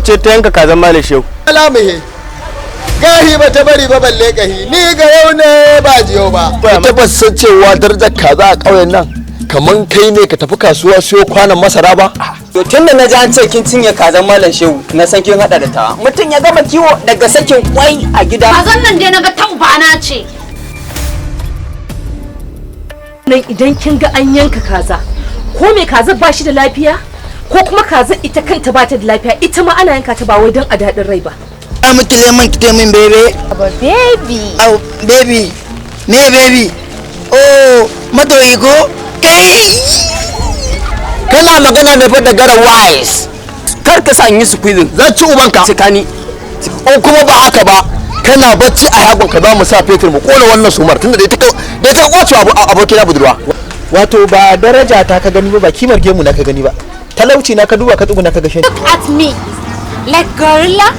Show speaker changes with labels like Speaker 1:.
Speaker 1: ce ta yanka kazan malam shehu.
Speaker 2: Alamuhe gahi ba ta bari ba balle gahi ni ga yau ne ba jiyo ba.
Speaker 3: Ita ba san cewa darajar kaza a ƙauyen nan kaman kai ne ka tafi kasuwa siyo kwanan masara ba.
Speaker 4: To tunda na ji an ce kin cinye kazan malam shehu na san kin hada da tawa. Mutum ya gama kiwo daga sakin kwai a gida.
Speaker 5: Kazan nan dai naga taubana ce.
Speaker 6: Nan idan kin ga an yanka kaza ko me kaza ba shi da lafiya ko kuma kaza ita kanta ba ta da lafiya ita ma ana yanka ta ba wai don a daɗin rai ba.
Speaker 7: Miki lemon ki min bebe.
Speaker 5: Baby.
Speaker 7: Oh baby. Me baby. Oh madoyi ko? Kai.
Speaker 4: Kana magana ne fa da garan wise. Kar ka san yi squeezing.
Speaker 3: Zan ci ubanka.
Speaker 4: Cikani.
Speaker 3: Ko kuma ba haka ba. Kana bacci a yagon ka za mu sa fetur mu kona wannan sumar tunda da ita kwace abokina budurwa.
Speaker 2: Wato ba daraja ta ka gani ba kimar gemu na ka gani ba talauci na ka duba ka tsuguna ka gashe.
Speaker 5: Look at me like gorilla